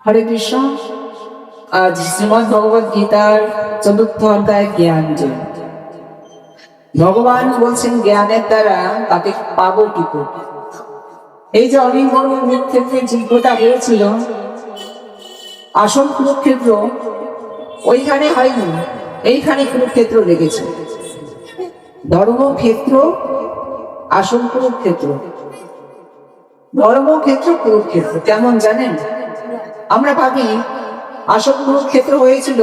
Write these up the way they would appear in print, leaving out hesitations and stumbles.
হরে কৃষ্ণ। আজ শ্রীমদ ভগবদ গীতার ৪র্থ অধ্যায় জ্ঞান যোগ। ভগবান বলছেন জ্ঞানের দ্বারা তাকে পাবো কি করে। এই যে অনেক বড় কুরুক্ষেত্রের যুদ্ধটা হয়েছিল, আসল কুরুক্ষেত্র ওইখানে হয়নি, এইখানে কুরুক্ষেত্র লেগেছে। ধর্মক্ষেত্র আসল কুরুক্ষেত্র, ধর্মক্ষেত্র কুরুক্ষেত্র কেমন জানেন? আমরা ভাবি আসল কুরুক্ষেত্র হয়েছিল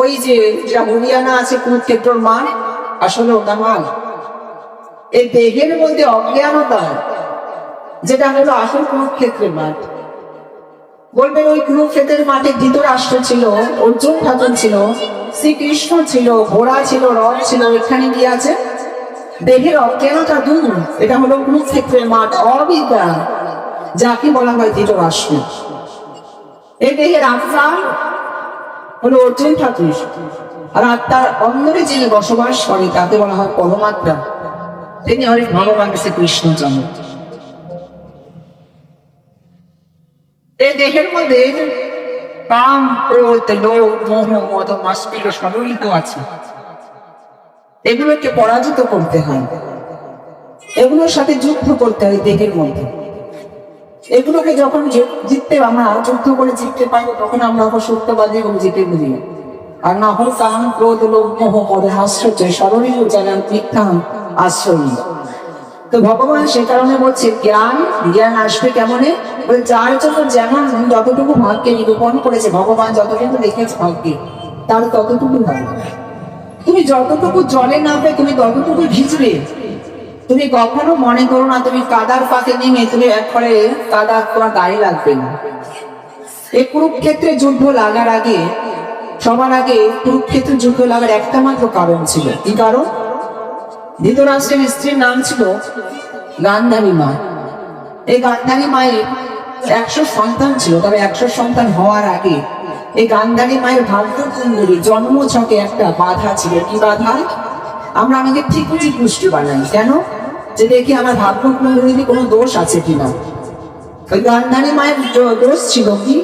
ওই যে যা হরিয়ানা আছে কুরুক্ষেত্রর মান, আসলে ওটা মান এই দেহের মধ্যে অজ্ঞানতা, যেটা হলো আসল কুরুক্ষেত্রের মাঠ। বলবেন ওই কুরুক্ষেত্রের মাঠে ধৃতরাষ্ট্র ছিল, অর্জুন ঠাকুর ছিল, শ্রীকৃষ্ণ ছিল, ঘোড়া ছিল, রথ ছিল, এখানে কি আছে? দেহের অজ্ঞানতা দূর। এটা হলো কুরুক্ষেত্রের মাঠ, অবিদ্যা, যাকে বলা হয় ধৃতরাষ্ট্র। এই দেহের আত্মা হলো অর্জুন ঠাকুর, আর আত্মার অন্দরে যিনি বসবাস করে তাকে বলা হয় পরমাত্মা, তিনি হলেন ভগবান শ্রীকৃষ্ণচন্দ্র। এই দেহের মধ্যে কাম, ক্রোধ, লোভ, মোহ, মদ, মাৎসর্য সম্মিলিত আছে। এগুলোকে পরাজিত করতে হয়, এগুলোর সাথে যুদ্ধ করতে হয় দেহের মধ্যে। এগুলোকে যখন জিততে আমরা যুদ্ধ করে জিততে পারবো, তখন আমরা সত্যবাদী এবং জিতে বুঝি। আর না হলে কাম, ক্রোধ, লোভ, মোহ, মদ, মাৎসর্য স্মরণীয় জানান মিথ্যা আশ্রয়। তো ভগবান সে কারণে বলছে জ্ঞান, জ্ঞান আসবে কেমনে? যার জন্য যেমন যতটুকু ভাগ্যে নিরূপণ করেছে ভগবান, যতটুকু দেখেছে ভাগ্যে তার ততটুকু হবে। তুমি যতটুকু জলে নামবে তুমি ততটুকু ভিজবে। তুমি কখনো মনে করো না তুমি কাদার পাতে নেমে তুমি একবারে কাদা তোমার গায়ে লাগবে না। এই কুরুক্ষেত্রে যুদ্ধ লাগার আগে, সবার আগে কুরুক্ষেত্রে যুদ্ধ লাগার একটা মাত্র কারণ ছিল। কি কারণ? ধৃতরাষ্ট্রের স্ত্রীর নাম ছিল গান্ধারী মা। এই গান্ধারী মায়ের 100 সন্তান ছিল, তবে 100 সন্তান হওয়ার আগে এই গান্ধারী মায়ের ভাগ্য কুণ্ডলী জন্ম ছকে একটা বাধা ছিল। কি বাধা? আমরা আমাদের ঠিকুজি পুষ্টি বানাই কেন? যে দেখি আমার ভাগ্য কুণ্ডলীতে কোনো দোষ আছে কিনা। ওই গান্ধারী মায়ের দোষ ছিল কি?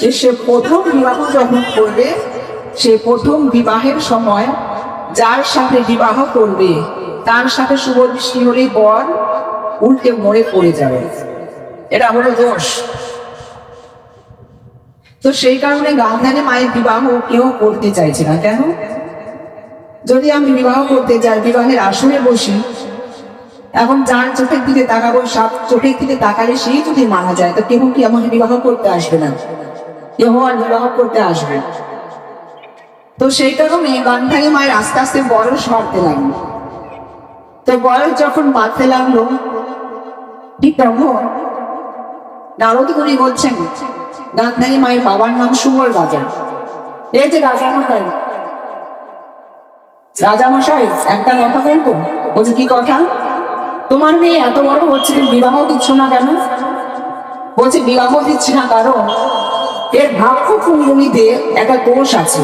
যে সে প্রথম বিবাহ যখন করবে, সে প্রথম বিবাহের সময় যার সাথে বিবাহ করবে তার সাথে শুভ দৃষ্টি হলেই বর উল্টে মরে পড়ে যাবে, এটা হলো দোষ। তো সেই কারণে গান্ধারী মায়ের বিবাহ কেউ করতে চাইছে না। কেন? যদি আমি বিবাহ করতে যাই, বিবাহের আসনে বসি, এখন যার চোখের দিকে তাকাবো, সব চোখের দিকে তাকালে সেই যদি মারা যায়, তো কেউ কি আমাকে বিবাহ করতে আসবে না, কেউ আর বিবাহ করতে আসবে। তো সেই কারণে গান্ধারী মায়ের আস্তে আস্তে বয়স বাড়তে লাগলো। তো বয়স যখন বাড়তে লাগলো, ঠিক তখন নারদ মুনি বলছেন গান্ধারী মায়ের বাবার নাম সুবল রাজা। এই যে রাজামশাই, রাজামশাই একটা কথা বলবো। বলছে কি কথা? তোমার মেয়ে এত বড় হচ্ছে, তুমি বিবাহ দিচ্ছ না কেন? বলছে বিবাহ দিচ্ছি না কারণ এর ভাগ্য কুণ্ডলীতে একটা দোষ আছে।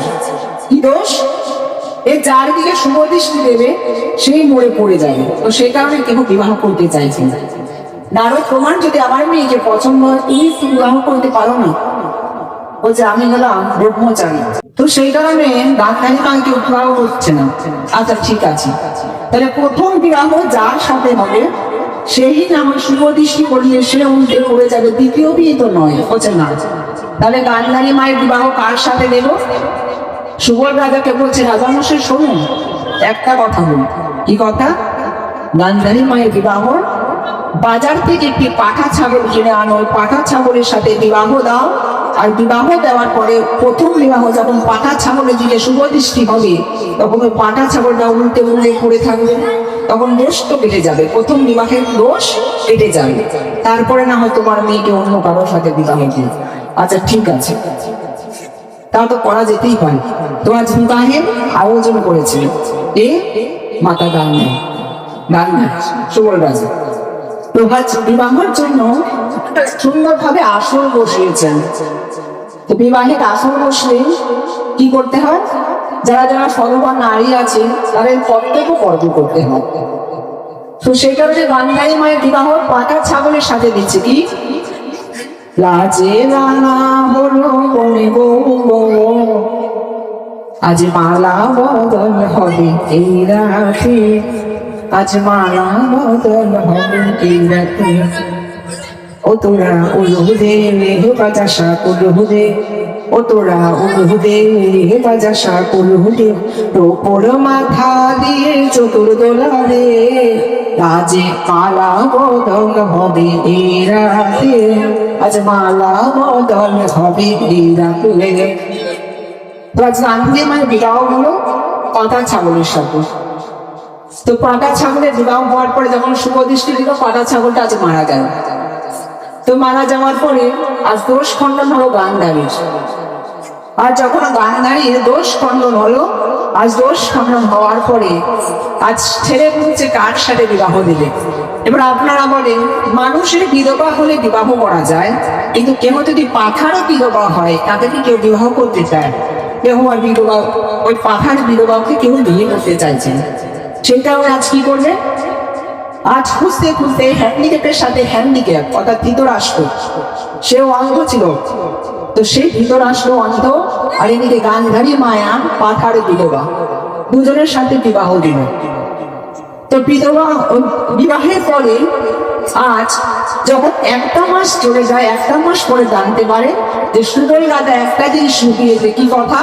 কি দোষ? এর যার দিকে শুভ দৃষ্টি দেবে সেই মরে পড়ে যাবে। তো সেই কারণে কেউ বিবাহ করতে চাইছে না। নারদ প্রমাণ, যদি আমার মেয়েকে পছন্দ হয় তুমি বিবাহ করতে পারো না। বলছে আমি গেলাম ব্রহ্মচারী। তো সেই কারণে গান্ধারী মাকে বিবাহ হচ্ছে না। আচ্ছা ঠিক আছে, তাহলে প্রথম বিবাহ যার সাথে হবে সেই আমার শুভ দৃষ্টি করলে সে উল্টে পড়ে যাবে, দ্বিতীয় বিয়ে তো নয়। বলছে না, তাহলে গান্ধারী মায়ের বিবাহ কার সাথে দেব? সুবল রাজাকে বলছে রাজামশাই শুনুন, একটা কথা বলুন। কি কথা? গান্ধারী মায়ের বিবাহ বাজার থেকে একটি পাঠা ছাগল কিনে আনো, পাঠা ছাগলের সাথে বিবাহ দাও। আর বিবাহ দেওয়ার পরে প্রথম বিবাহ যখন পাঠা ছাগলের দিকে শুভ দৃষ্টি হবে, তখন ওই পাঠা ছাগলটা উল্টে উল্টে পড়ে থাকবে, তখন দোষ তো কেটে যাবে, প্রথম বিবাহের দোষ কেটে যাবে। তারপরে না হয় তোমার মেয়েকে অন্য কারোর সাথে বিবাহ দিয়ে। আচ্ছা ঠিক আছে, তা তো করা যেতেই পারে। তো আজ বিবাহের আয়োজন করেছিল এ মাতা গান্ধারী, সুবল রাজা। তো আজ বিবাহের জন্য সুন্দরভাবে আসর বসিয়েছেন। তো বিবাহের আসর বসলে কি করতে হয়? যারা যারা সর্ববান নারী আছে তাদের কর্তব্য কর্ম করতে হয়। তো সেই কারণে গান্ধারী মায়ের বিবাহ পাঠা ছাগলের সাথে দিচ্ছে। কি লাজে রানা হলো বনে বউ, আজ মালা বদল হবে এই রাতে, আজ মালা বদল হবে এই রাতে। ও তোরা উলুদে বাজা শাক উলুদে, ও তোরা উলুদে বাজা শাক উলুদে, টোপর মাথা দিয়ে চতুর দোলারে, আজ মালা বদল হবে এই রাতে, আজ মালা বদল হবে এই রাতে। গান দিয়ে মানে বিবাহ হলো পাটা ছাগলের সাথে। তো পাটা ছাগলের বিবাহ হওয়ার পরে যখন শুভ দৃষ্টি দিল, পাটা ছাগলটা আজ মারা গেল। তো মারা যাওয়ার পরে আজ দোষ খণ্ডন হলো গান্ধারীর। আর যখন গান্ধারীর দোষ খণ্ডন হলো, আজ দোষ খণ্ডন হওয়ার পরে আজ ছেলে বলছে কার সাথে বিবাহ দিলে। এবার আপনারা বলেন, মানুষের বিধবা হলে বিবাহ করা যায়, কিন্তু কেউ যদি পাঠারও বিধবা হয় তাকে কি কেউ বিবাহ করতে চায়? কেউ আর বিধবা, ওই পাঠার বিধবাকে কেউ বিয়ে করতে চাইছে। সেটাও আজ কি করবে, আজ খুঁজতে খুঁজতে হ্যান্ডিক্যাপের সাথে হ্যান্ডিক্যাপ অর্থাৎ ধৃতরাষ্ট্র, সেও অন্ধ ছিল। তো সেই ধৃতরাষ্ট্র অন্ধ, আর এদিকে গান্ধারী মায়া পাঠার বিধবা, দুজনের সাথে বিবাহ দিল। তো বিধবা বিবাহের পরে আজ যখন একটা মাস চলে যায়, একটা মাস পরে জানতে পারে যে সুদল রাজা একটা জিনিস লুকিয়েছে। কি কথা?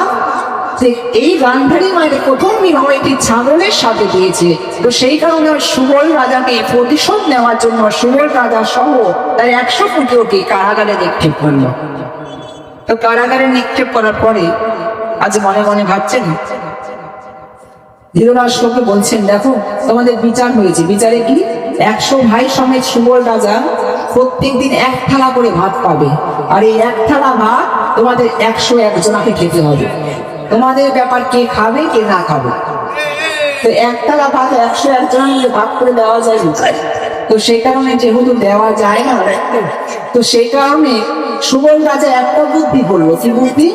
যে এই গান্ধারী মায়ের প্রথম বিবাহ একটি ছাগলের সাথে দিয়েছে। তো সেই কারণে সুবল রাজাকে প্রতিশোধ নেওয়ার জন্য সুবল রাজা সহ তার 100 পুত্রকে কারাগারে নিক্ষেপ করলো। তো কারাগারে নিক্ষেপ করার পরে আজ মনে মনে ভাবছেন, ধৃতরাষ্ট্রকে বলছেন, দেখো তোমাদের বিচার হয়েছে। বিচারে কি? 100 ভাই সমেত সুবল রাজা প্রত্যেকদিন 1 থালা করে ভাত পাবে, আর এই 1 থালা ভাত তোমাদের 101 জনাকে খেতে হবে। তোমাদের ব্যাপার কে খাবে কে না খাবে। তো 1 থালা ভাত 101 জনকে ভাগ করে দেওয়া যায় না। তো সেই কারণে যেহেতু দেওয়া যায় না, তো সেই কারণে সুবল রাজা একটা বুদ্ধি করলো। কি বুদ্ধি?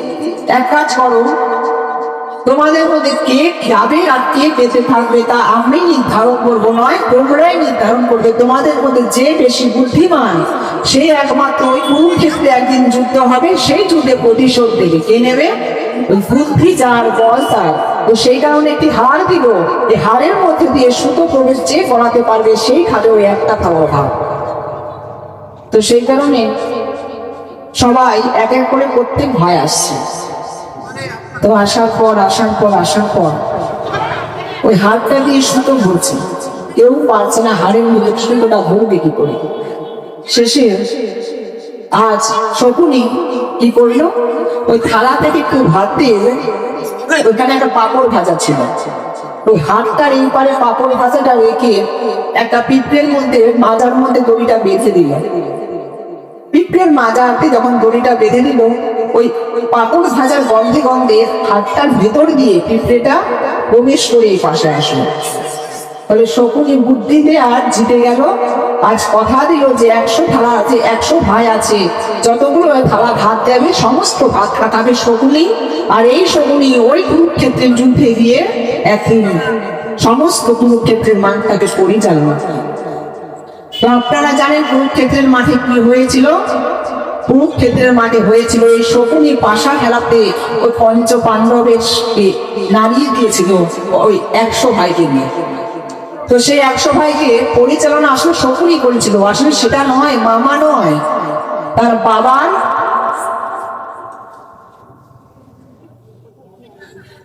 এক কাজ করো, তোমাদের মধ্যে কে খাবে আর কে বেঁচে থাকবে তা আমি নির্ধারণ করবো নয়, তোমরাই নির্ধারণ করবে। তোমাদের মধ্যে যে বেশি বুদ্ধিমান সে একমাত্র ওই কুরুক্ষেত্রে একদিন যুদ্ধ হবে, সেই যুদ্ধে প্রতিশোধ দেবে। কে নেবে? ওই বুদ্ধি যার, বল তার। তো সেই কারণে একটি হাড় দিল, এই হাড়ের মধ্যে দিয়ে সুতো প্রবেশ যে করাতে পারবে সেই খাবে ওই একটা থালা ভাত। তো সেই কারণে সবাই এক এক করে প্রত্যেক ভয় আসছে। তো আসার পর ওই হাড়টা দিয়ে সুতো ভরছে, কেউ পারছে না হাড়ের মধ্যে সুতোটা ভরবে কি করে। শেষে আজ শকুনি কি করলো, ওই থালা থেকে একটু ভাত দিয়ে, ওইখানে একটা পাঁপড় ভাজা ছিল, ওই হাড়টার এই পারে পাঁপড় ভাজাটা রেখে একটা পিঁপড়ের মধ্যে মাজার মধ্যে দড়িটা বেঁধে দিল। পিঁপড়ের মাজাতে যখন দড়িটা বেঁধে দিল, ওই পাঁপড় ভাজার গন্ধে গন্ধে হাতটার ভেতর দিয়ে পিঁপড়েটা প্রবেশ করে এই পাশে আসলো। তাহলে শকুনি বুদ্ধিতে আজ জিতে গেল। আজ কথা দিল যে 100 থালা আছে, 100 ভাই আছে, যতগুলো থালা ভাত দেবে সমস্ত ভাত খাটাবে শকুনি। আর এই শকুনি ওই কুরুক্ষেত্রের যুদ্ধে গিয়ে একদিন সমস্ত কুরুক্ষেত্রের মাঠটাকে পরিচালনা। তো আপনারা জানেন কুরুক্ষেত্রের মাঠে কি হয়েছিল? কুরুক্ষেত্রের মাঠে হয়েছিল এই শকুনি পাশা খেলাতে ওই পঞ্চ পাণ্ডবের নামিয়ে দিয়েছিল ওই 100 ভাইকে নিয়ে। তো সেই 100 ভাইকে পরিচালনা আসলে শকুনি করেছিল, আসলে সেটা নয়, মামা নয়,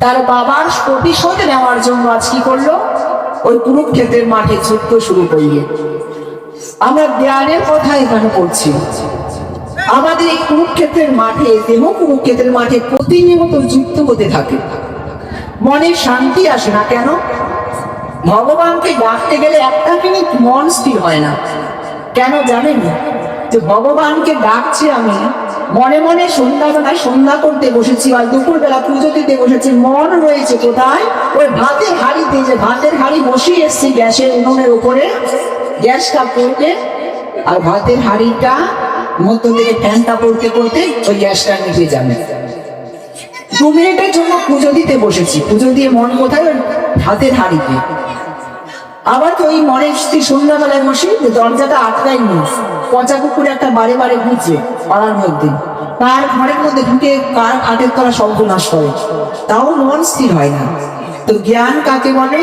তার বাবার প্রতিশোধ নেওয়ার জন্য আজ কি করলো, ওই কুরুক্ষেত্রের মাঠে যুদ্ধ শুরু করলো। আমরা জ্ঞানের কথা এখানে পড়ছি। আমাদের এই কুরুক্ষেত্রের মাঠে, দেহ কুরুক্ষেত্রের মাঠে প্রতিনিয়ত যুদ্ধ হতে থাকে, মনে শান্তি আসে না। কেন? ভগবানকে ডাকতে গেলে একটা মিনিট মন স্থির হয় না। কেন জানেন? যে ভগবানকে ডাকছি আমি, মনে মনে সন্ধ্যাবেলায় সন্ধ্যা করতে বসেছি, আর দুপুরবেলা পুজো দিতে বসেছি, মন রয়েছে কোথায়? ওই ভাতের হাঁড়িতে। যে ভাতের হাঁড়ি বসিয়ে এসছি গ্যাসের উনুনের উপরে, গ্যাসটা পড়তে আর ভাতের হাঁড়িটা মধ্য থেকে ফ্যানটা পড়তে পড়তে ওই গ্যাসটা নিভে যাবে। 2 মিনিটের জন্য পুজো দিতে বসেছি, পুজো দিয়ে মন কোথায়? ভাতের হাঁড়িতে। আবার তো ওই মনে সন্ধ্যাবেলায় বসি, দরজাটা আটকাই নি, পচা কুকুরে একটা বারে বারে ঘুরছে পাড়ার মধ্যে, কার ঘরের মধ্যে ঢুকে কার খাটের তলা সর্বনাশ করে, তাও মন স্থির হয় না। তো জ্ঞান কাকে বলে?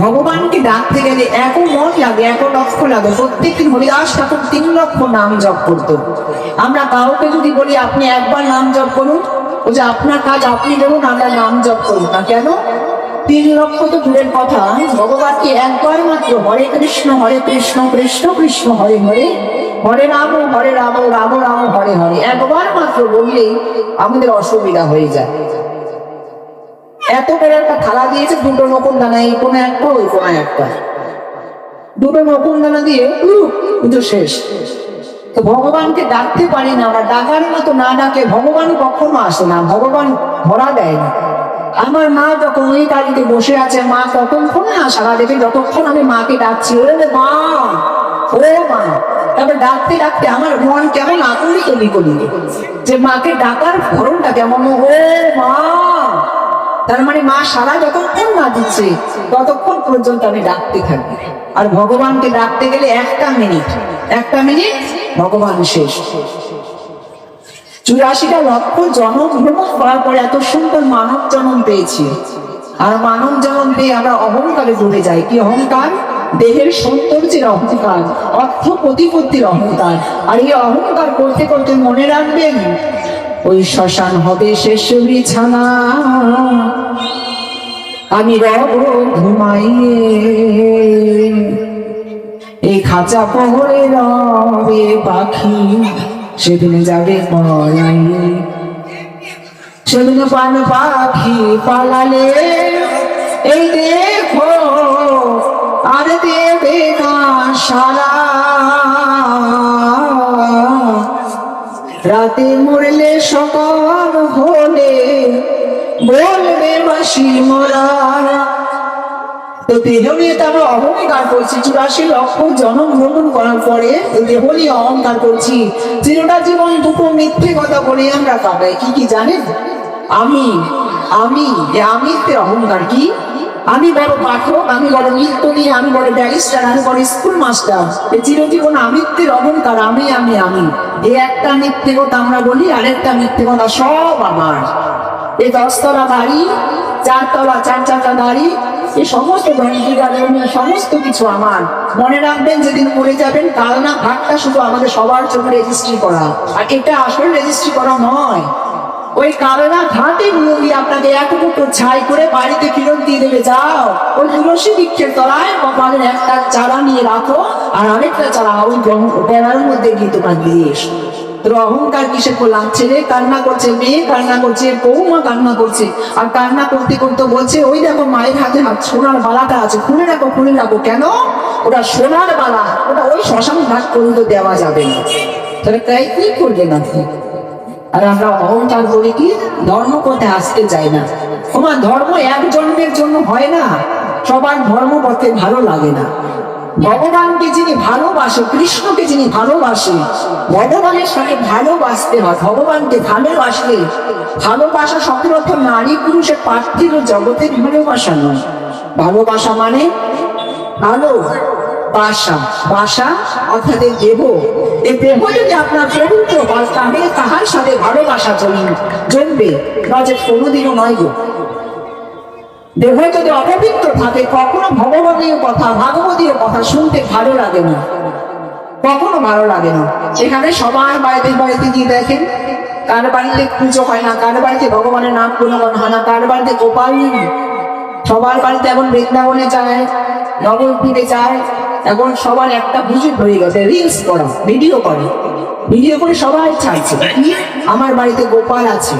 ভগবানকে ডাকতে গেলে এত মন লাগে, এত লক্ষ লাগে। প্রত্যেকদিন হরিদাস ঠাকুর 3 লক্ষ নাম জপ করতো। আমরা কাউকে যদি বলি আপনি একবার নাম জপ করুন, ও যে আপনার কাজ আপনি বলুন, আমরা নাম জপ করুন না কেন? 3 লক্ষ তো দূরের কথা, ভগবানকে একবার মাত্র হরে কৃষ্ণ কৃষ্ণ কৃষ্ণ হরে হরে, হরে রাম রাম রাম হরে হরে একবার মাত্র বললেই আমাদের অসুবিধা হয়ে যায়। এত বড় একটা থালা দিয়েছে, 2টো নকুল দানা, এই কোনে একটা ওই কোনে একটা, 2টো নকুল দানা দিয়ে পুজো শেষ। তো ভগবানকে ডাকতে পারি না আমরা, ডাকার মতো না ডাকে ভগবান কখনো আসে না, ভগবান ধরা দেয় না। আমার মা যখন ওই গাড়িতে বসে আছে, মা ততক্ষণ না সারা দেখে, যতক্ষণ আমি মাকে ডাকছি ওরে মা ও মা, তারপর ডাকতে ডাকতে আমার মন কেমন আকুলি কলি কলি, যে মাকে ডাকার ধরনটা কেমন, ও মা। তার মানে মা সারা যতক্ষণ না দিচ্ছে ততক্ষণ পর্যন্ত আমি ডাকতে থাকি। আর ভগবানকে ডাকতে গেলে 1টা মিনিট ভগবান শেষ। 84টা লক্ষ জন্ম ভ্রমণ করার পরে এত সুন্দর মানব জন্ম পেয়েছি। আর মানব জন্ম পেয়ে আমরা অহংকারে ডুবে যাই। কি অহংকার? দেহের সৌন্দর্যের অহংকার, অর্থ প্রতিপত্তির অহংকার। আর এই অহংকার করতে করতে মনে রাখবেন, ওই শ্মশান হবে শেষ বিছানা, আমি রব ঘুমাইয়ে, এই খাঁচা পহরে রবে পাখি, সেদিন যাবে পলাইয়ে, সেদিন পান পাখি পালালে, এই দেখো আর দেবে না সারা, রাতে মরলে সকাল হলে বলবে বাসি মরা। তো দেহ নিয়ে তো আমরা অহংকার করছি, 84 লক্ষ জন্ম গ্রহণ করার পরে দেহ নিয়ে অহংকার করছি। চিরটা জীবন 2টো মিথ্যে কথা বলে আমরা কাটাই। কি জানেন? আমিত্বের অহংকার। কি? আমি বড় পাঠক, আমি বড় নৃত্যনী, আমি বড় ব্যারিস্টার, আমি বড় স্কুল মাস্টার। এই চিরজীবন আমিত্বের অহংকার, আমি। এই একটা মিথ্যে কথা আমরা বলি, আরেকটা মিথ্যে কথা সব আমার। এই 10 তলা বাড়ি, 4 তলা 4 গাড়ি, এই সমস্ত সমস্ত কিছু আমার। মনে রাখবেন, যেদিন মরে যাবেন কালনা ভাগটা শুধু আমাদের সবার জন্য রেজিস্ট্রি করা, আর এটা আসলে রেজিস্ট্রি করা নয়। ওই কালনা ঘাটে নিয়ে গিয়ে আপনাকে 1 মুঠো ছাই করে বাড়িতে ফেরত দিয়ে দেবে। যাও ওই তুলসী বৃক্ষের তলায় কপালের একটা চারা নিয়ে রাখো, আর আরেকটা চারা ওই বেড়ার মধ্যে গিয়ে তোমার দিয়ে এসো। তোর অহংকার কিসের করলাম? ছেলে কান্না করছে, মেয়ে কান্না করছে, বৌমা কান্না করছে, আর কান্না করতে করতে বলছে ওই দেখো মায়ের হাতে সোনার বালাটা আছে, খুলে রাখো। কেন? ওটা সোনার বালা, ওটা ওই শ্মশান ঘাট পর্যন্ত দেওয়া যাবে না। তাহলে তাই কি করবে না? আর আমরা অহংকার করি কি? ধর্ম পথে আসতে চাই না। তোমার ধর্ম এক জন্মের জন্য হয় না, সবার ধর্ম পথে ভালো লাগে না। ভগবানকে যিনি ভালোবাসে, কৃষ্ণকে যিনি ভালোবাসে, ভগবানের সঙ্গে ভালোবাসতে হয়। ভগবানকে ভালোবাসলে, ভালোবাসা শব্দের অর্থ নারী পুরুষের পার্থিব জগতের ভালোবাসা নয়। ভালোবাসা মানে বাসা অর্থাৎ এই দেহ। এই দেহ যদি আপনার পবিত্র হয়, তাহলে তাহার সাথে ভালোবাসা জমবে, নচেত কোনোদিনও নয় গো। দেহ যদি অপবিত্র থাকে, কখনো ভগবতীয় কথা, ভাগবতীয় কথা শুনতে ভালো লাগে না, কখনো ভালো লাগে না। এখানে সবার বাড়িতে গিয়ে দেখেন, কার বাড়িতে পুজো হয় না, কার বাড়িতে ভগবানের নাম গুণগান হয় না, কার বাড়িতে গোপাল। সবার বাড়িতে এখন বৃন্দাবনে যায়, নবদ্বীপে যায়। এখন সবার একটা বুঝে হয়ে গেছে, রিলস করা, ভিডিও করে সবাই ছাড়ছে কি আমার বাড়িতে গোপাল আছে।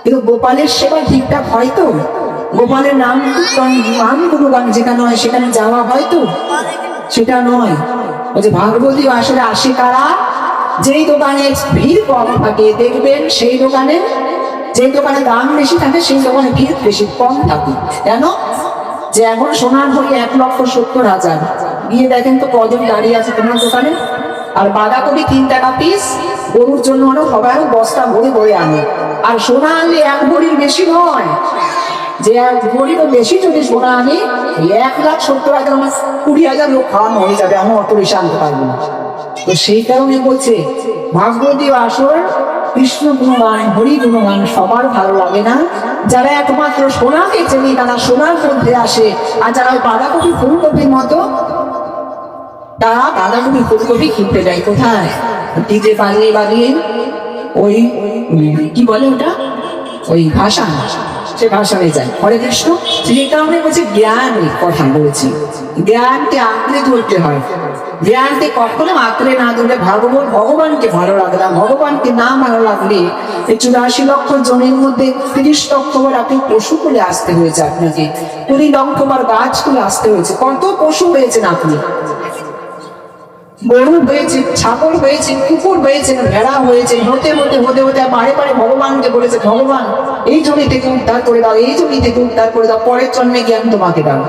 কিন্তু গোপালের সেবা ঠিকঠাক হয় তো? গোপালের নাম গুণগান যেখানে হয় সেখানে যাওয়া হয় তো? সেটা নয়। বলছে ভাগবতী আসলে আসে কারা? যেই দোকানে ভিড় কম থাকে দেখবেন, সেই দোকানে, যেই দোকানে দাম বেশি থাকে সেই দোকানে ভিড় বেশি কম থাকে। কেন? যে এখন সোনার ভরি 1,70,000, গিয়ে দেখেন তো কজন দাঁড়িয়ে আছে তোমার দোকানে। আর বাঁধাকপি 3 টাকা পিস, গরুর জন্য হলো সবাই বস্তা ভরে আনে। আর সোনা আনলে 1 ভরির বেশি নয়, যে 1 ভরিরও বেশি যদি সোনা আনি, 1,70,000 আমার 20,000 লোক খাওয়ানো হয়ে যাবে। আমি অত বেশি আনতে পারবো না। তো সেই কারণে বলছে ভাগবতী আসর কৃষ্ণ গুণগান হরি গুণগান সবার ভালো লাগে না। যারা একমাত্র সোনাকে চেনে তারা সোনার মধ্যে আসে, আর যারা ওই বাঁধাকপি ফুলকপির মতো তারা বাঁধাকপি ফুলকপি কিনতে যায় কোথায়? ডিজে বাজিয়ে বাজিয়ে ওই কি বলে ওটা, ওই ভাষা, সে ভাষায় যায়। হরে কৃষ্ণ। সেই কারণে বলছে জ্ঞান কথা বলছি, জ্ঞানকে আঁকড়ে ধরতে হয়। জ্ঞানকে কখনো আঁকড়ে না ধরলে ভগবানকে ভালো লাগবে না। ভগবানকে না ভালো লাগলে এই 84 লক্ষ জনের মধ্যে 30 লক্ষবার আপনি পশু করে আসতে হয়েছে, আপনাকে 20 লক্ষবার গাছ করে আসতে হয়েছে। কত পশু হয়েছেন আপনি, গরু হয়েছে, ছাগল হয়েছে, কুকুর হয়েছে, ভেড়া হয়েছে, হতে হতে হতে হতে বারে বারে ভগবানকে বলেছে ভগবান এই জমি থেকে উদ্ধার করে দাও, এই জমি থেকে উদ্ধার করে দাও, পরের জন্মে জ্ঞান তোমাকে দাও।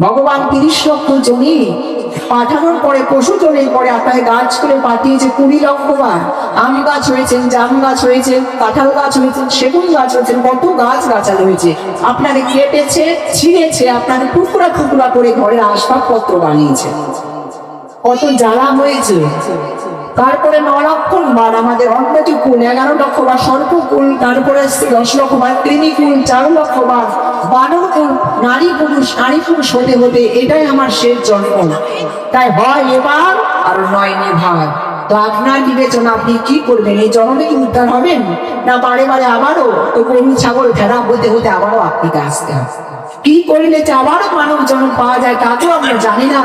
ভগবান 30 লক্ষ জমি পাঠানোর পরে পশু জমির পরে আপনাকে গাছ করে পাঠিয়েছে 20 লক্ষবার। আম গাছ হয়েছেন, জাম গাছ হয়েছে, কাঁঠাল গাছ হয়েছে, সেগুন গাছ হয়েছে, কত গাছ গাছাল হয়েছে। আপনাকে কেটেছে, ছিঁড়েছে, আপনাকে টুকরা টুকরা করে ঘরের আসবাবপত্র বানিয়েছে, কত জ্বালা হয়েছে। তারপরে 9 লক্ষবার আমাদের অন্নকুল, 11 লক্ষবার সর্পকুল, তারপরে 10 লক্ষবার কৃমিকুল, 4 লক্ষবার বানরকুল, নারী পুরুষ হতে হতে এটাই আমার শেষ জন্ম। তাই হয় এবার আর নয় নেভার। তো আপনার বিবেচনা, আপনি কি করবেন? এই জন্মে কি উদ্ধার হবেন, না বারে বারে আবারও তো গরু ছাগল ভেড়া হতে হতে আবারও আপনাকে আসতে হবে? কি করিলে যে আবারও মানব জন্ম পাওয়া যায় তা তো আমরা জানি না।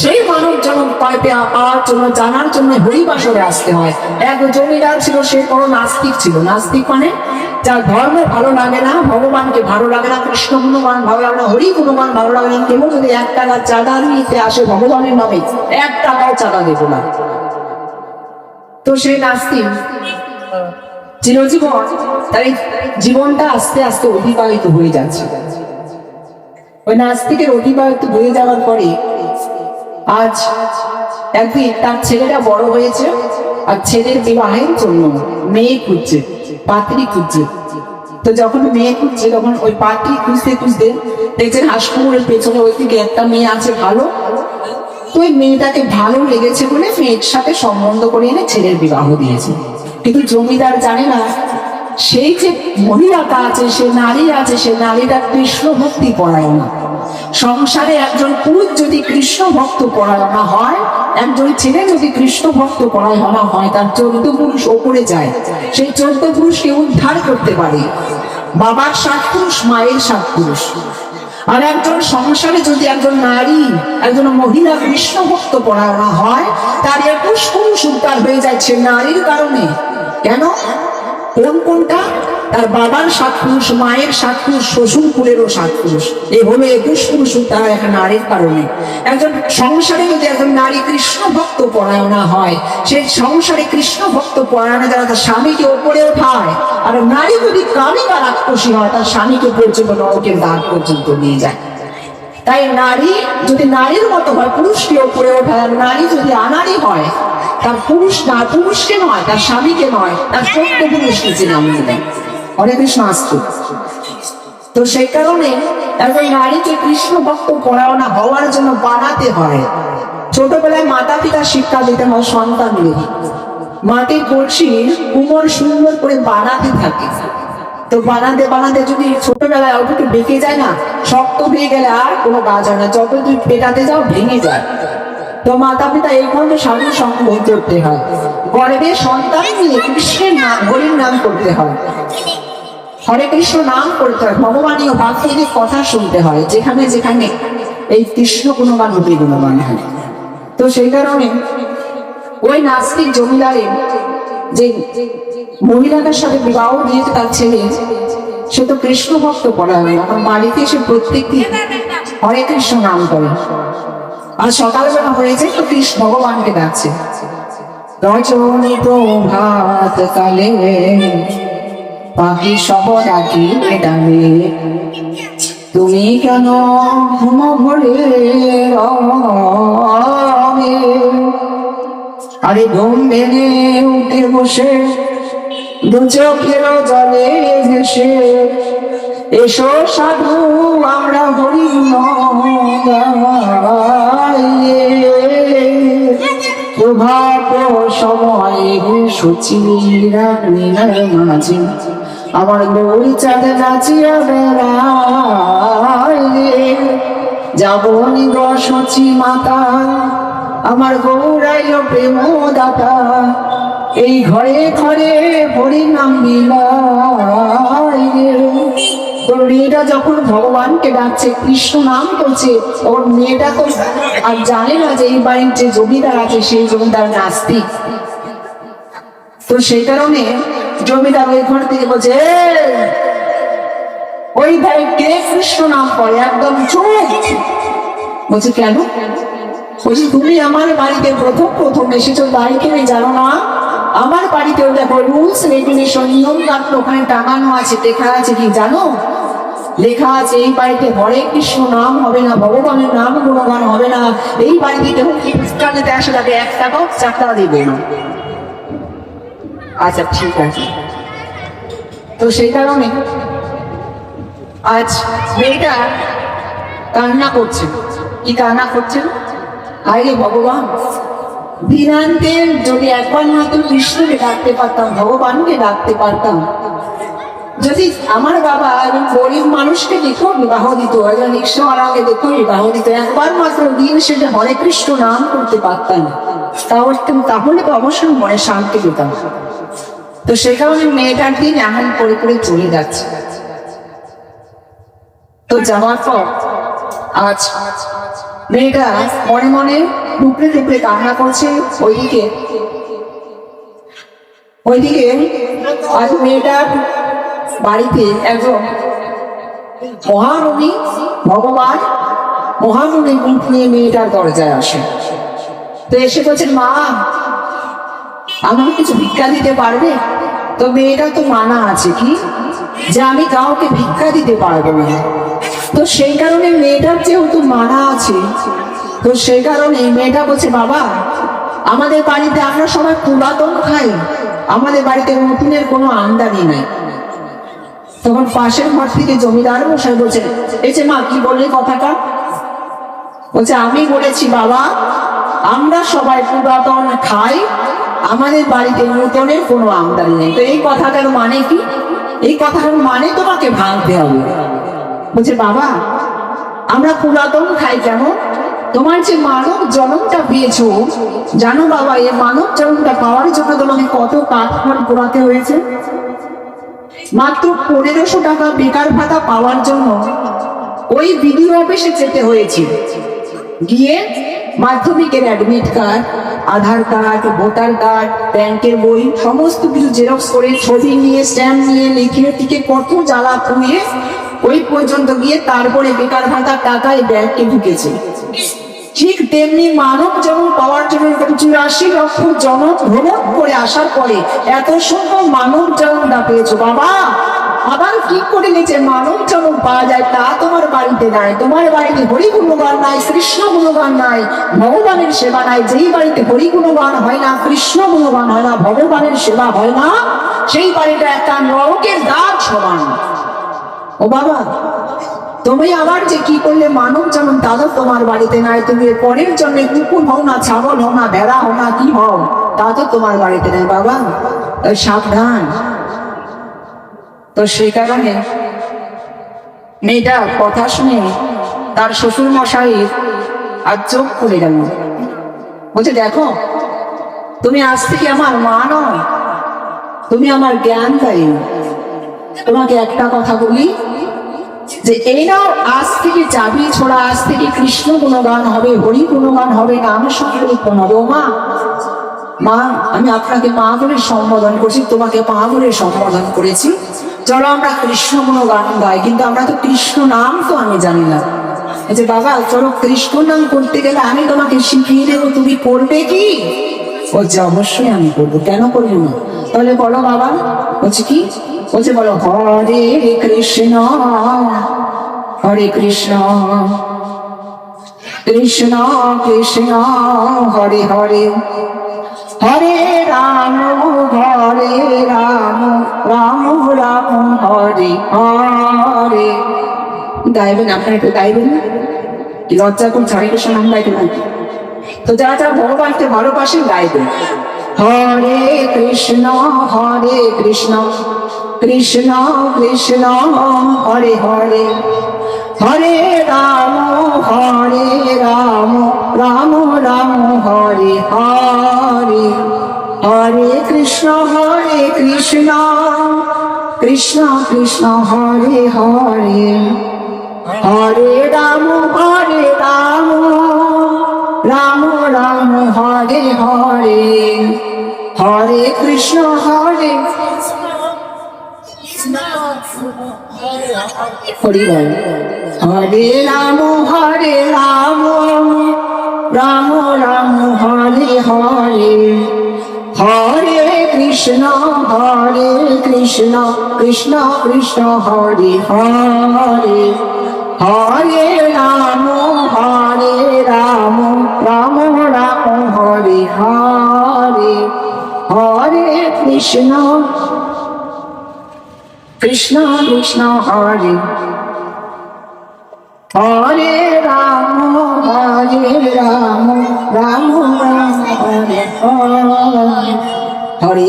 সেই মানব জন্ম পাওয়ার জন্য, জানার জন্য হরিবাসরে আসতে হয়। এক জমিদার ছিল, সে কোনো নাস্তিক ছিল। নাস্তিক মানে যার ধর্ম ভালো লাগে না, ভগবানকে ভালো লাগে না, কৃষ্ণ গুণগান ভালো লাগে না, হরি গুণগান ভালো লাগে না, কেউ যদি 1 টাকা চাঁদা নিতে আসে ভগবানের নামে, 1 টাকাও চাঁদা দেব না। তো সেই নাস্তিক চিরজীবন তাই জীবনটা আস্তে আস্তে অতিবাহিত হয়ে যাচ্ছে। ওই নাস্তিকের অতিবাহিত হয়ে যাওয়ার পরে আজ একদিন তার ছেলেটা বড় হয়েছে, আর ছেলের বিবাহের জন্য মেয়ে খুঁজছে, পাত্রী খুঁজছে। তো যখন মেয়ে খুঁজছে তখন ওই পাত্রী খুঁজতে খুঁজতে দেখছেন হাসপুরের পেছনে ওই দিকে একটা মেয়ে আছে ভালো। তো ওই মেয়েটাকে ভালো লেগেছে বলে মেয়ের সাথে সম্বন্ধ করে এনে ছেলের বিবাহ দিয়েছে। কিন্তু জমিদার জানে না সেই যে মহিলাটা আছে, সে নারী আছে, সে নারীটা কৃষ্ণ ভক্তি পরায়ণা। সংসারে একজন পুরুষ যদি কৃষ্ণ ভক্ত পরায়ণা হয়, একজন ছেলে যদি কৃষ্ণ ভক্ত পরায়ণা হয়, তার 14 পুরুষ ওপরে যায়, সেই 14 পুরুষকে উদ্ধার করতে পারে। বাবার 7 পুরুষ, মায়ের 7 পুরুষ। আর একজন সংসারে যদি একজন নারী, একজন মহিলা কৃষ্ণ ভক্ত পরায়ণা হয়, তার 21 পুরুষ উদ্ধার হয়ে যাচ্ছে নারীর কারণে। কেন? কোনটা? তার বাবার 7 পুরুষ, মায়ের 7 পুরুষ, শ্বশুর কুলেরও 7 পুরুষ। এই হলো 21 পুরুষ উদ্ধার একটা নারীর কারণে। একজন সংসারে যদি একজন নারী কৃষ্ণ ভক্ত পরায়ণা হয়, সেই সংসারে কৃষ্ণ ভক্ত পরায়ণা যারা তার স্বামীকে ওপরে ওঠায়, আর নারী যদি কামী বা রাক্ষসী হয়, তার স্বামীকে পর্যন্ত নরকের দ্বার পর্যন্ত নিয়ে যায়। তাই নারী যদি নারীর মতো হয়, পুরুষকে ওপরে ওঠায়, আর নারী যদি আনারী হয়, তার পুরুষকে নয়, তার স্বামীকে নয়, তার 14 পুরুষকে যে নামিয়ে দেয়। হরে কৃষ্ণ আসতো। তো সেই কারণে একজন নারীকে কৃষ্ণ ভক্ত পরায়ণা হওয়ার জন্য বানাতে হয়। ছোটবেলায় মাতা পিতা শিক্ষা দিতে হয় সন্তানকে। মাটির কলসি কুমোর সুন্দর করে বানাতে থাকে। তো বানাতে বানাতে যদি ছোটবেলায় অল্প একটু বেঁকে যায় না, শক্ত হয়ে গেলে আর কোনো কাজ হয় না, যত তুই পেটাতে যাও ভেঙে যায়। তো মাতা পিতা এই ধরনের সাধু সঙ্গ করতে হয়। গর্ভে সন্তান নিয়ে কৃষ্ণের নাম, হরির নাম করতে হয়, হরে কৃষ্ণ নাম করতে হয়, ভগবানীয় বাক্যের কথা শুনতে হয়, যেখানে যেখানে এই কৃষ্ণ গুণগান হরি গুণগান হয়। তো সেই কারণে ওই নাস্তিক জমিদারের যে মহিলাটার সাথে বিবাহ দিয়েছে তার ছেলে, সে তো কৃষ্ণ ভক্ত পড়া হয়, আমার বাড়িতে এসে প্রত্যেকদিন হরে কৃষ্ণ নাম করে। আর সকালবেলা হয়েছে তো কৃষ্ণ ভগবানকে ডাকছে, রজনী প্রভাত কালে পাখি সহ ডাকি ডাকে, তুমি কেন ঘুম ভরে রবে? আরে ঘুম ভেঙে উঠে বসে দু চোখের জলে ঘেসে এসো সাধু আমরা হরি গাইয়ে। প্রভাত সময়ে সুচিরা নীলার মাঝে আমার গৌর চাঁদ নাচিয়া বেড়ায় যাব নিগ সচি মাতা আমার গৌরাইল প্রেম দাতা এই ঘরে ঘরে হরিনাম বিলায় তোর মেয়েটা যখন ভগবানকে ডাকছে কৃষ্ণ নাম করছে ওর মেয়েটা তো আর জানে না যে এই বাড়ির যে জমিদার আছে সেই জমিদার নাস্তিক। তো সেই কারণে জমিদার ওই ঘর থেকে বলছে ওই ভাই কে কৃষ্ণ নাম করে একদম চুপ। বলছে কেন? বলছি তুমি আমার বাড়িতে প্রথম প্রথম এসেছো বাড়িতে জানো না আমার বাড়িতেও দেখো রুলস রেগুলেশন নিয়ম কানুন ওখানে টাঙানো আছে লেখা আছে কি জানো? লেখা আছে এই বাড়িতে হরে কৃষ্ণ নাম হবে না ভগবানের নাম গুণগান হবে না এই বাড়িতে কেউ কানেতে আসে তাকে 1 টাকাও চাকরা দিবে না। আচ্ছা ঠিক আছে। তো সেই কারণে আজ মেয়েটা কান্না করছে। কি কান্না করছে? আরে ভগবান দিনান্তে যদি একবার হয়তো কৃষ্ণকে ডাকতে পারতাম ভগবানকে ডাকতে পারতাম যদি আমার বাবা এবং গরিব মানুষকে দেখো বিবাহ দিত একজন রিক্সাওয়ালাকে দেখো বিবাহ দিত একবার মাত্র দিন সেটা হরে কৃষ্ণ নাম করতে পারতাম তাহলে তো অবশ্যই মনে শান্তি পেতাম। তো সেই কারণে মেয়েটার দিন এমন করে করে চলে যাচ্ছে। তো যাওয়ার পর আজ মেয়েটা মনে মনে টুকরে টুকরে কান্না করছে। ওইদিকে আজ মেয়েটার বাড়িতে একজন মহামণি ভগবান মহামণি রূপ নিয়ে মেয়েটার দরজায় আসে। তো এসে বলছেন মা আমাকে কিছু ভিক্ষা দিতে পারবে? তো মেয়েটা তো মানা আছে কি যে আমি কাউকে ভিক্ষা দিতে পারবো না। তো সেই কারণে মেয়েটার যেহেতু মানা আছে তো সেই কারণে মেয়েটা বলছে বাবা আমাদের বাড়িতে আমরা সবাই পুরাতন খাই আমাদের বাড়িতে নতুনের কোনো আমদানি নেই। তখন পাশের ঘর থেকে জমিদার মশাই বলছে এই যে মা কি বললে কথাটা? বলছে আমি বলেছি বাবা আমরা সবাই পুরাতন খাই আমাদের বাড়িতে নতুনের কোনো আমদানি নেই। তো এই কথাটার মানে কি? এই কথাটার মানে তোমাকে ভাঙতে হবে। বলছে বাবা আমরা পুরাতন খাই কেমন? তোমার যে মানব জন্মটা পেয়েছো জানো বাবা এই মানব জন্মটা পাওয়ার জন্য তোমাকে কত কাঠখড় পোড়াতে হয়েছে? মাত্র 1500 টাকা বেকার ভাতা পাওয়ার জন্য ওই বিডিও অফিসে যেতে হয়েছে। গিয়ে মাধ্যমিকের অ্যাডমিট কার্ড আধার কার্ড ভোটার কার্ড ব্যাংকের বই সমস্ত কিছু জেরক্স করে ছবি নিয়ে স্ট্যাম্প নিয়ে লিখে টিকে কত জ্বালা পুড়িয়ে ওই পর্যন্ত গিয়ে তারপরে বেকার ভাতার টাকায় ব্যাংকে ঢুকেছে। ঠিক তেমনি মানব জন্ম পাওয়ার জন্য 84 লক্ষ জনম ভ্রমণ করে আসার পরে এত সুন্দর মানব জন্মটা পেয়েছো বাবা। আবার কি করে নিচে মানব জন্ম পাওয়া যায় তা তোমার বাড়িতে নাই। তোমার বাড়িতে হরি গুণগান নাই কৃষ্ণ গুণগান নাই ভগবানের সেবা নাই। যেই বাড়িতে হরি গুণগান হয় না কৃষ্ণ গুণগান হয় না ভগবানের সেবা হয় না সেই বাড়িটা একটা নরকের দ্বার সমান। ও বাবা তুমি আবার যে কি করলে মানব জন্ম তা তো তোমার বাড়িতে নাই। তুমি পরের জন্মে কুকুর হও না ছাগল হও না ভেড়া হও না কি হও তা তো তোমার বাড়িতে নেই বাবা। সাবধান। তো সেই কারণে মেয়েটা কথা শুনে তার শ্বশুর মশাইয়ের আর চোখ খুলে গেল। বলছে দেখো তুমি আজ থেকে আমার মা নয় তুমি আমার জ্ঞান দায়ী। তোমাকে একটা কথা বলি যে এই নাও আজ থেকে চাবি ছোড়া আজ থেকে কৃষ্ণ গুণগান হবে হরি গুণগান হবে নাম সংকীর্তন হবে। ও মা মা আমি আপনাকে মা বলে সম্বোধন করছি তোমাকে মা বলে সম্বোধন করেছি চলো আমরা কৃষ্ণ গুণগান গাই। কিন্তু আমরা তো কৃষ্ণ নাম তো আমি জানি না। যে বাবা চলো কৃষ্ণ নাম করতে গেলে আমি তোমাকে শিখিয়ে দেবো তুমি করবে কি? বলছে অবশ্যই আমি করবো কেন করবো না। তাহলে বলো বাবা। বলছে কি? বলছে বলো হরে কৃষ্ণ কৃষ্ণ কৃষ্ণ হরে হরে হরে রাম রাম রাম হরে হরে। গাইবেন আপনারা একটু গাইবেন না? লজ্জা করছে হরে কৃষ্ণ নাম গাইতে না? তো যারা যারা ভগবানকে ভালোবাসে গাইবে হরে কৃষ্ণ কৃষ্ণ কৃষ্ণ হরে হরে হরে রাম রাম রাম হরে হরে হরে কৃষ্ণ কৃষ্ণ কৃষ্ণ হরে হরে হরে রাম রাম রাম হরে হরে হরে কৃষ্ণ হরি বল হরে রাম রাম রাম হরে হরে হরে কৃষ্ণ কৃষ্ণ কৃষ্ণ হরে হরে হরে রাম রাম রাম হরে হরে হরে কৃষ্ণ কৃষ্ণ হরে হরে রাম রাম রাম হরে হরে হরে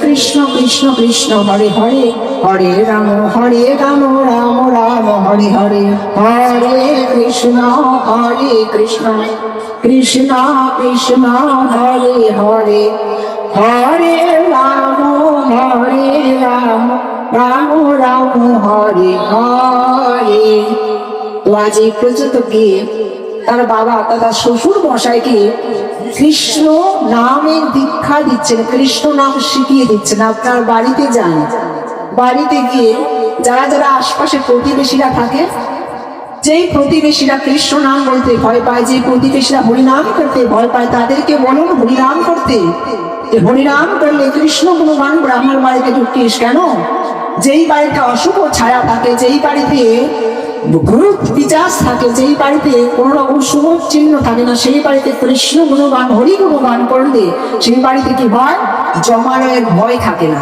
কৃষ্ণ কৃষ্ণ কৃষ্ণ হরে হরে হরে রাম রাম রাম হরে হরে হরে কৃষ্ণ কৃষ্ণ কৃষ্ণ হরে হরে হরে রাম রাম রাম হরে হরে। তো আজ এই পর্যন্ত গিয়ে তার বাবা তার শ্বশুর মশাইকে কৃষ্ণ নামের দীক্ষা দিচ্ছেন, কৃষ্ণ নাম শিখিয়ে দিচ্ছেন। আপনার বাড়িতে যান, বাড়িতে গিয়ে যারা যারা আশপাশে প্রতিবেশীরা থাকে, যেই প্রতিবেশীরা কৃষ্ণ নাম বলতে ভয় পায়, যে প্রতিবেশীরা হরিনাম করতে ভয় পায়, তাদেরকে বলুন হরিনাম করতে। হরিনাম করলে কৃষ্ণ গুণগান করে আমার বাড়িতে ঢুকিস কেন? যেই বাড়িতে অশুভ ছায়া থাকে, যেই বাড়িতে ভূত পিশাচ থাকে, যেই বাড়িতে কোন রকম শুভ চিহ্ন থাকে না, সেই বাড়িতে কৃষ্ণ গুণগান হরি গুণগান করলে সেই বাড়িতে কি হয়? জমালয়ের ভয় থাকে না।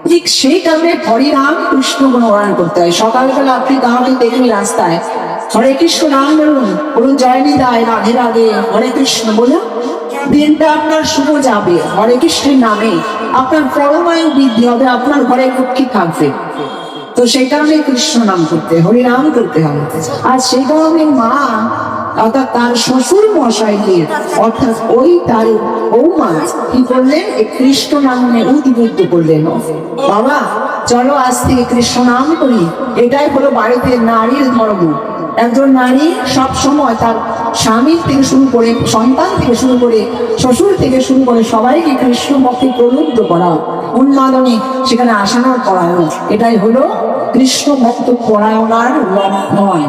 ঠিক সেই কারণে হরিনাম কৃষ্ণ গুণগান করতে হয়। সকালবেলা আপনি তাহলে দেখবেন রাস্তায় হরে কৃষ্ণ নাম বলুন জয় নিতাই রাধে রাধে হরে কৃষ্ণ বলুন, দিনটা আপনার শুভ যাবে। হরে কৃষ্ণের নামে আপনার পরমায়ু বৃদ্ধি হবে, আপনার ঘরে লক্ষ্মী থাকবে। তো সেই কারণে কৃষ্ণ নাম করতে, হরিনাম করতে হবে। আর সেই কারণে মা অর্থাৎ তার শ্বশুর মশাইকে অর্থাৎ ওই তার বৌমা কি করলেন? কৃষ্ণ নামে উদ্বুদ্ধ করলেন, বাবা চলো আজ থেকে কৃষ্ণ নাম করি। এটাই হলো বাড়িতে নারীর ধর্ম। একজন নারী সব সময় তার স্বামীর থেকে শুরু করে, সন্তান থেকে শুরু করে, শ্বশুর থেকে শুরু করে সবাইকে কৃষ্ণ ভক্তি প্রলুব্ধ করা, উন্মাদনে সেখানে আসানোর করানো, এটাই হলো কৃষ্ণ ভক্ত পরায়ণার লক্ষণ।